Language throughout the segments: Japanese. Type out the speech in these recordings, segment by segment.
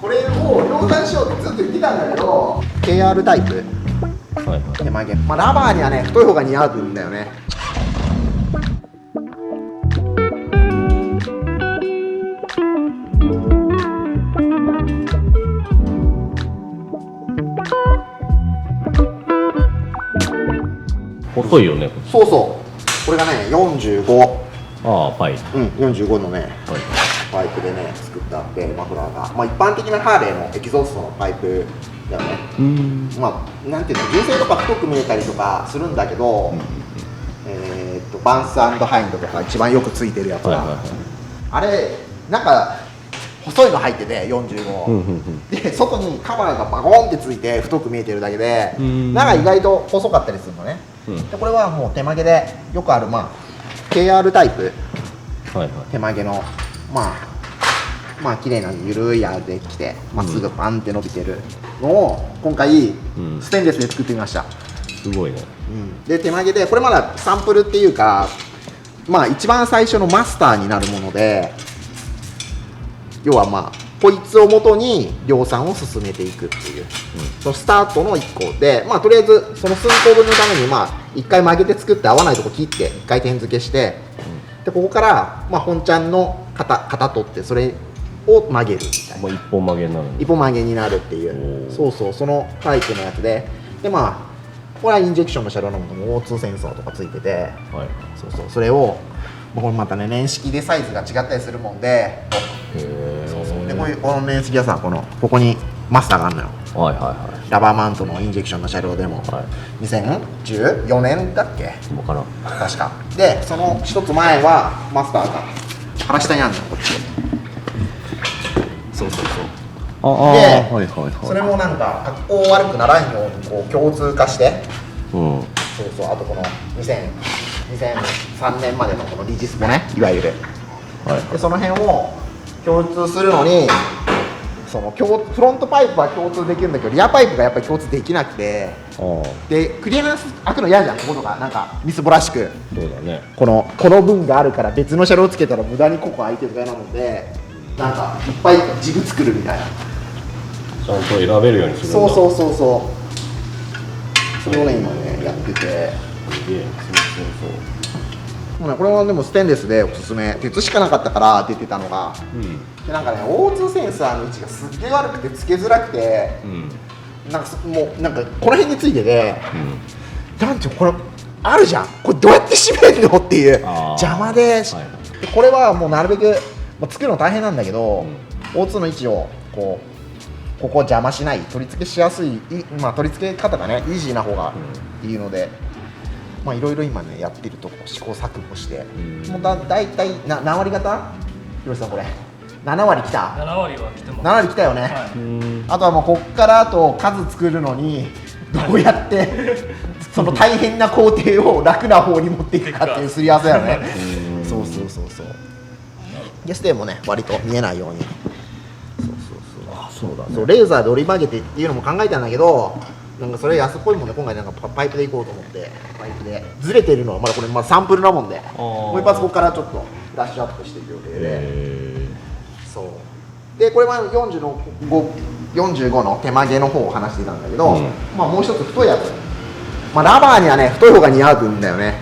これを量産しようってずっと言ってたんだけど KR タイプ手曲げ、まあ、ラバーにはね太い方が似合うんだよね。細いよね。そうそう、これがね45、ああパイ。45のねはい。パイプでね作ってあって、マフラーが、まあ、一般的なハーレーのエキゾーストのパイプだよね。まあなんていうの、純正とか太く見えたりとかするんだけど、バンス&ハインドとか一番よくついてるやつは、あれなんか細いの入ってて45、で外にカバーがバコンってついて太く見えてるだけで、なんか意外と細かったりするのね。でこれはもう手曲げでよくある、まあ KR タイプ、手曲げのまあ綺麗な緩いやできてまっすぐパンって伸びてるのを今回ステンレスで作ってみました。すごいね。で手曲げでこれまだサンプルっていうか、まあ一番最初のマスターになるもので、要はまあこいつをもとに量産を進めていくっていう、そのスタートの1個で、まあとりあえずその寸法分のためにまあ1回曲げて作って合わないとこ切って1回点付けして、でここからまあ本ちゃんの型取ってそれを曲げるみたいな、もう一本曲げになる。一本曲げになるっていう、そうそう、そのタイプのやつで、でまあこれはインジェクションの車両のもとも O2 センサーとかついてて、そうそう、それをこれまたね年式でサイズが違ったりするもんで、そうそう、でこの年式はさ、ここにマスターがあるのよ。ラバーマウントのインジェクションの車両でも、2014年だっけ分からん確かで、その一つ前はマスターが腹下にあるのよ、こっち。そうそうそう。で、それもなんか格好悪くならんようにこう共通化して、そうそう、あとこの2003年までのこのリジスポね、いわゆる、でその辺を共通するのに、そのフロントパイプは共通できるんだけど、リアパイプがやっぱり共通できなくて、でクリアランス開くの嫌じゃん、こことかなんかみすぼらしく。そうだね。この分があるから別の車両つけたら無駄にここ空いてるからなので、なんかいっぱいジグ作るみたいな。ちゃんと選べるようにするんだ。そうそうそうそう、それをね今ねやってて、これはでもステンレスでおすすめ、鉄しかなかったから出てたのが、でなんかね O2 センサーの位置がすっげえ悪くてつけづらくて、なんかもうなんかこの辺についてて、なんていうの、これあるじゃん、これどうやって閉めるのっていう邪魔で、これはもうなるべく作るの大変なんだけど、O2 の位置をここ邪魔しない、取り付けしやすい、まあ取り付け方がねイージーな方がいいので、まあいろいろ今ねやってるとこ試行錯誤して、もうだいたい何割方？ひろしさんこれ7割きた？7割は来てます。7割きたよね。あとはもうこっからあと数作るのにどうやってその大変な工程を楽な方に持っていくかっていうすり合わせだよね。そうそうそうそう。でステーもね割と見えないように。そうだね。そうレーザーで折り曲げてっていうのも考えたんだけど、なんかそれ安っぽいもんで今回なんかパイプでいこうと思って、パイプでずれてるのはまだこれサンプルなもんで、もう一発ここからちょっとダッシュアップしていく予定で、そうでこれは45の手曲げの方を話していたんだけど、まあもう一つ太いやつ、まあラバーにはね太い方が似合うんだよね。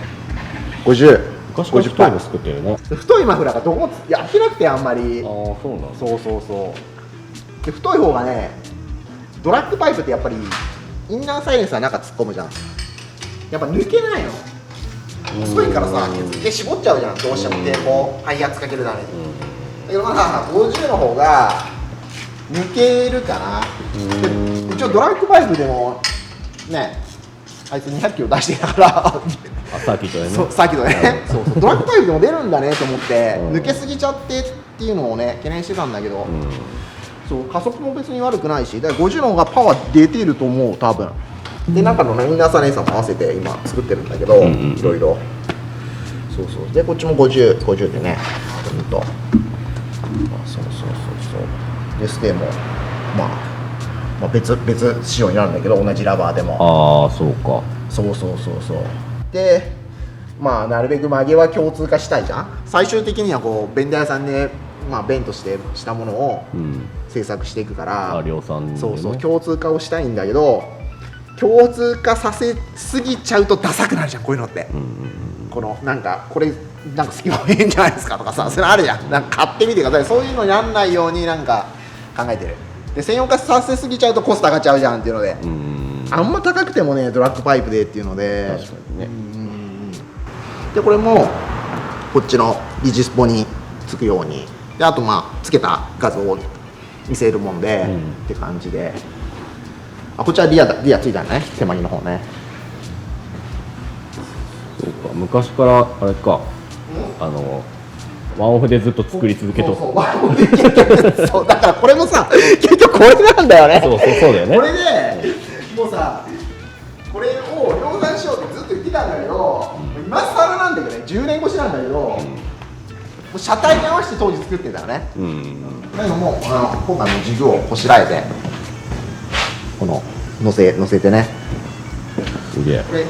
50昔から太いの作ってるね。太いマフラーがどこもやってなくてあんまり。そうなんだ。そうそうそう。で太い方がね、ドラッグパイプってやっぱりインナーサイレンサー中突っ込むじゃん、やっぱ抜けないの、細いからさ、で絞っちゃうじゃん、どうしても抵抗排圧かけるために、だけどまあ50の方が抜けるかな。で一応ドラッグパイプでもね、あいつ200キロ出してたからサーキットでね。サーキットでねそうそう、ドラッグパイプでも出るんだねと思って、抜けすぎちゃってっていうのをね懸念してたんだけど、そう加速も別に悪くないし、だから50の方がパワー出てると思う多分。で中のインナーサイレンサーも合わせて今作ってるんだけど、いろいろ。そうそうでこっちも50でね、そうでステーもまあ別仕様になるんだけど、同じラバーでも。そうか。そうでまあなるべく曲げは共通化したいじゃん。最終的にはこうベンダー屋さんでまあ弁としてしたものをうん制作していくから、量産でねそうそう共通化をしたいんだけど、共通化させすぎちゃうとダサくなるじゃん、こういうのって。このなんかこれなんか好きも変じゃないですかとかさ、それあるじゃん。なんか買ってみてください。そういうのやんないようになんか考えてる。で専用化させすぎちゃうとコスト上がっちゃうじゃんっていうので、あんま高くてもねドラッグパイプでっていうので、確かにね。でこれもこっちのリジスポにつくように、であとまあつけた画像を見せるもんで、って感じで、あこっちはリアついたね、手前の方ね。そうか、昔からあれか、ワンオフでずっと作り続けとそうワンオフで結局そうだからこれもさ結局これなんだよね。そうだよね。これでもうさこれを量産しようってずっと言ってたんだけど、今更なんだけどね、10年越しなんだけど、もう車体に合わせて当時作ってたよね。だけども今回のジグをこしらえてこの乗せてね、すげえ。これ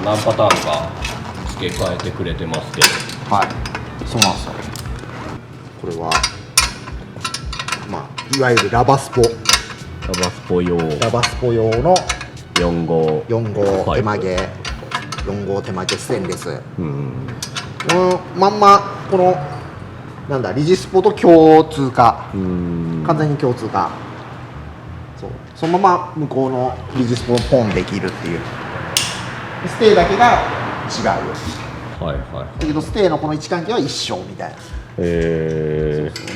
何パターンか付け替えてくれてますけど、はい、そうなんですよ。これはまあいわゆるラバスポラバスポ用の4号4号パイプ手曲げ4号手曲げステンレス、このまんまこのなんだリジスポと共通化、完全に共通化、そのまま向こうのリジスポをポンできるっていう、ステイだけが違う、はいはい。だけどステイのこの位置関係は一緒みたいな、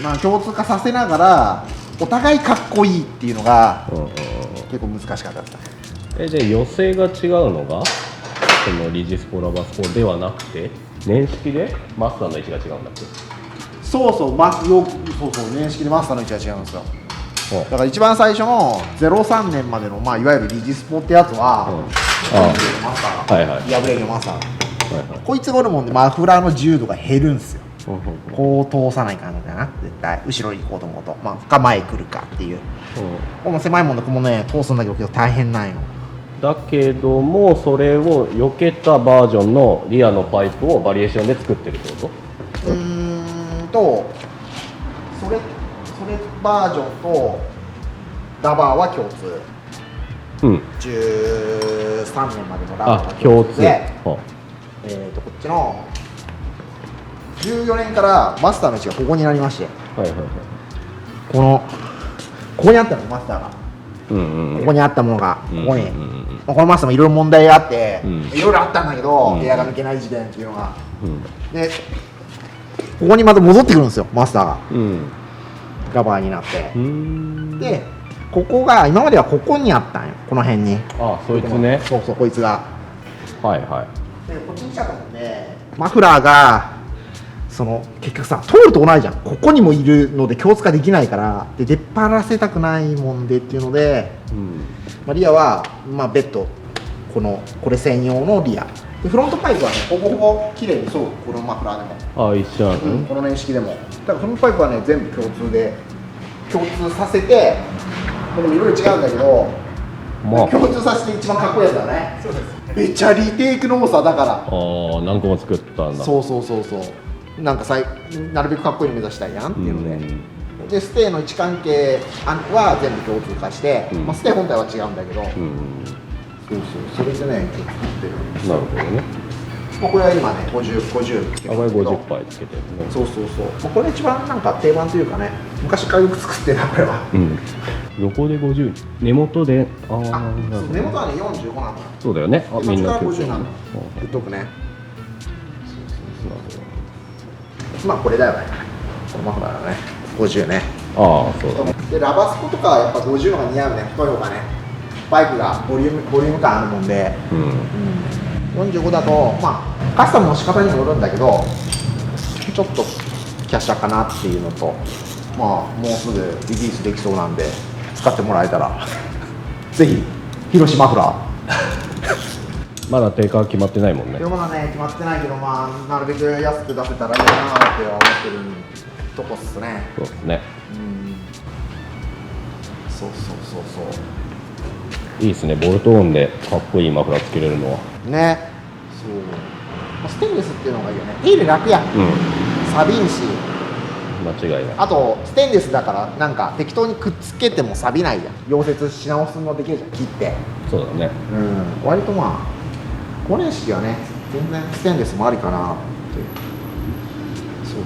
まあ共通化させながらお互いかっこいいっていうのが結構難しかったですね。で寄せが違うのがそのリジスポラバスポではなくて年式でマスターの位置が違うんだっけ？そう年式でマスターの位置が違うんですよ。だから一番最初の03年までの、まあ、いわゆるリジスポってやつは、マスターが、破れるマスター、こいつがおるもんでマフラーの自由度が減るんですよ。こう通さないかんのだな、絶対後ろに行こうと思うと、まあ、か前来るかっていう、この狭いもんでこのね通すんだけど大変なんよ。だけどもそれを避けたバージョンのリアのパイプをバリエーションで作ってるってこと？それバージョンとラバーは共通、13年までのラバーが共通で、こっちの14年からマスターの位置がここになりまして、ここにあったのマスターが、ここにあったものがここに、このマスターもいろいろ問題があって、いろいろあったんだけど、エアが抜けない事件っていうのが、でここにまた戻ってくるんですよマスターが、ラバーになって、でここが今まではここにあったんよ、この辺に。そいつね。そうこいつがでこっちに来ちゃったもんで、マフラーが結局さ通るとこないじゃん、ここにもいるので共通化できないから、で出っ張らせたくないもんでっていうので、リアはまあ別途これ専用のリアで、フロントパイプはねほぼほぼ綺麗にそう、このマフラーでも一緒なの？この年式でも、だからフロントパイプはね全部共通させて、でもいろいろ違うんだけど、共通させて一番かっこいいやつだね。そうです。めっちゃリテイクの多さだから。何個も作ったんだ。そうなんかなるべくかっこいいの目指したいやんっていうので、ステイの位置関係は全部共通化して、ステイ本体は違うんだけど、それでね作ってる。なるほどね。これは今ね50つけてる。これ50杯つけてるね。これ一番なんか定番というかね、昔からよく作ってるなこれは。横で50、根元で根元はね45なんだ。そうだよね。みんな50なんだ。言っとくね。まあこれだよね。このマフラーだね。50ね。そうだ。でラバスコとかはやっぱ50のが似合うね。太い方がね。パイプがボリューム感あるもんで。45だとまあカスタムの仕方にもよるんだけど、ちょっとき華奢かなっていうのと、まあもうすぐリリースできそうなんで使ってもらえたらぜひ広島フラーまだ定価は決まってないもんね。まだね決まってないけど、まあなるべく安く出せたらいいなっては思ってるとこっすね。そうですね。そういいですね、ボルトオンでかっこいいマフラーつけれるのは。ね。そう、まあ、ステンレスっていうのがいいよね。手入れ楽やん、錆びんし、間違いない。あとステンレスだからなんか適当にくっつけても錆びないじゃん。溶接し直すのできるじゃん、切って。そうだね。割とまあこれ式はね全然ステンレスもありかなって。そう。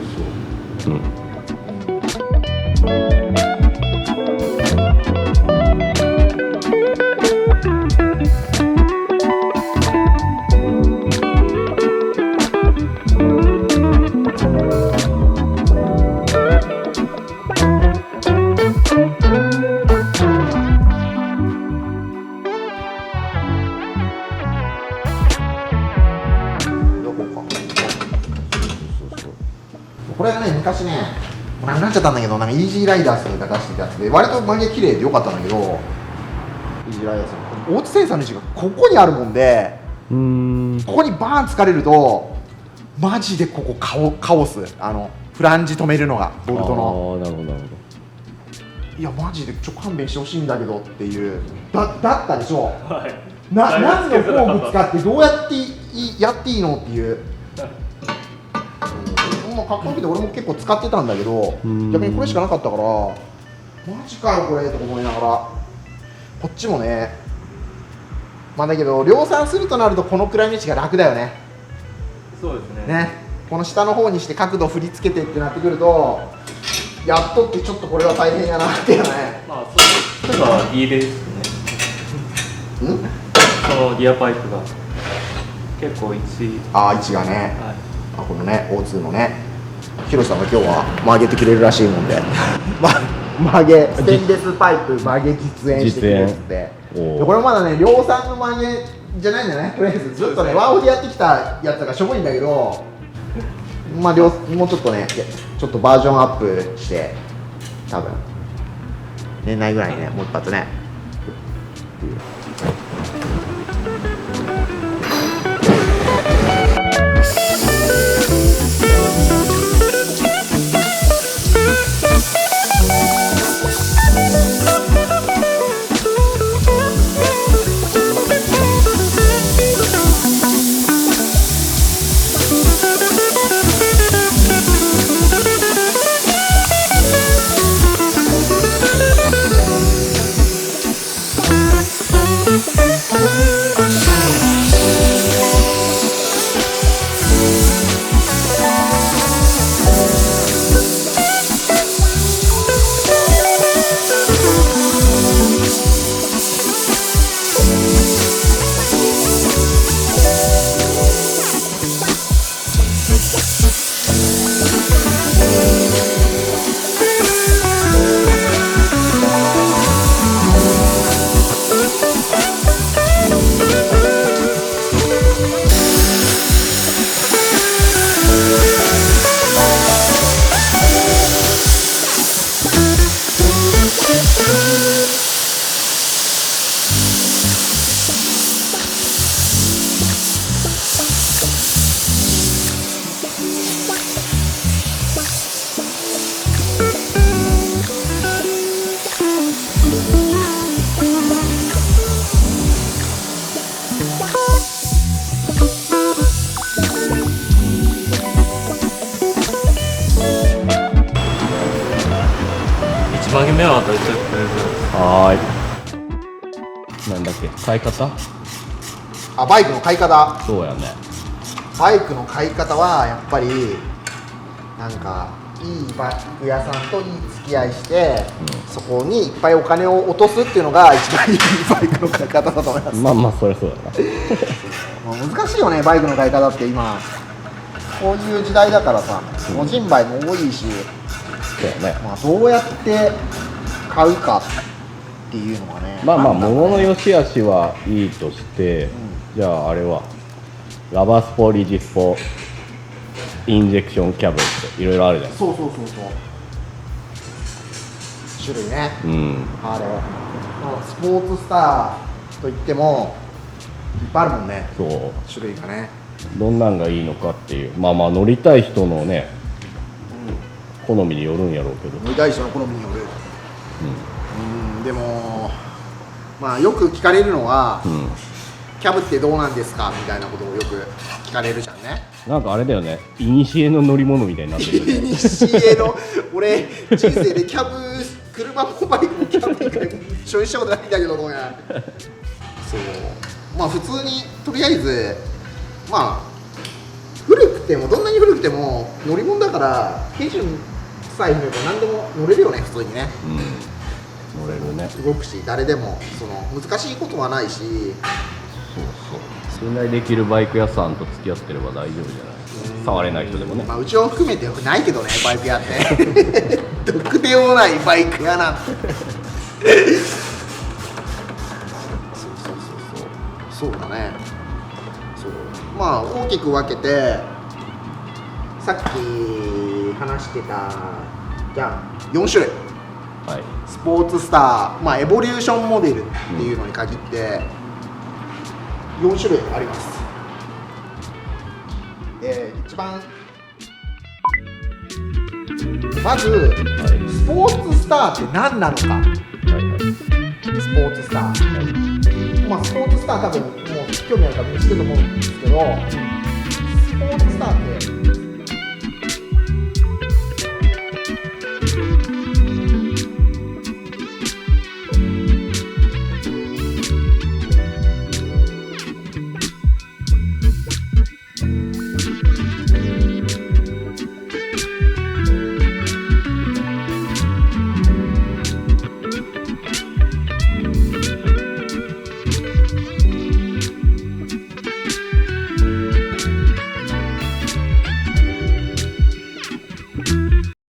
これがね、昔ね、なくなっちゃったんだけど、なんかイージーライダースが出してたやつで、割と曲げ綺麗でよかったんだけど、イージーライダースの大津センサーの位置がここにあるもんで、ここにバーン疲れると、マジでここカオス、フランジ止めるのが、ボルトの。なるほどなるほど。いや、マジで勘弁してほしいんだけどっていう、だったでしょ、何の工具使って、どうやってやっていいのっていう。かっこよくて俺も結構使ってたんだけど、逆にこれしかなかったからマジかよこれとか思いながら、こっちもね、まあだけど量産するとなるとこのくらいの位置が楽だよね。そうですね。この下の方にして角度振り付けてってなってくると、やっとってちょっとこれは大変やなっていうね。まあそういうのはいいですね。そのギアパイプが結構位置がね、このね O2 のね、ヒロシさんが今日は曲げてくれるらしいもんで曲げステンレスパイプ曲げ実演してくれるって。これまだね量産の曲げじゃないんだよね。とりあえずずっとねワーオでやってきたやつがしょぼいんだけど、まあもうちょっとねちょっとバージョンアップして多分年内ぐらいにねもう一発ね。曲げ目は大体これぐらい。なんだっけ、買い方？バイクの買い方。そうやね。バイクの買い方はやっぱりなんかいいバイク屋さんといい付き合いして、そこにいっぱいお金を落とすっていうのが一番いいバイクの買い方だと思います。まあまあそりゃそうだな。難しいよねバイクの買い方って今こういう時代だからさ、個人売も多いし、そうやね。まあ、どうやって買うかっていうのはね、まあまあ物の良し悪しはいいとして、じゃああれはラバースポリジスポインジェクションキャブっていろいろあるじゃん。そう種類ね、うん、ハーレー、スポーツスターといってもいっぱいあるもんね、そう種類がね。どんなんがいいのかっていう、まあ乗りたい人のね、好みによるんやろうけど、乗りたい人の好みによる。でもまあよく聞かれるのは、キャブってどうなんですかみたいなことをよく聞かれるじゃんね。なんかあれだよね、いにしえの乗り物みたいになってるよね。いにしえの俺人生でキャブ、車もバイクもキャブ以外所有したことないんだけどどうやそう、まあ普通にとりあえずまあ古くてもどんなに古くても乗り物だから手順さえ見れば何でも乗れるよね、普通にね。乗れるね。動くし誰でもその難しいことはないし、信頼できるバイク屋さんと付き合ってれば大丈夫じゃない。触れない人でもね。まあうちを含めてないけどね、バイク屋ってどくでもないバイク屋なんてそうだね。そう、まあ大きく分けてさっき話してたじゃん4種類、はい、スポーツスター、まあエボリューションモデルっていうのに限って4種類あります。一番まず、スポーツスターって何なのか。スポーツスター、まあスポーツスター多分もう興味ある方も知ってると思うんですけど、スポーツスターって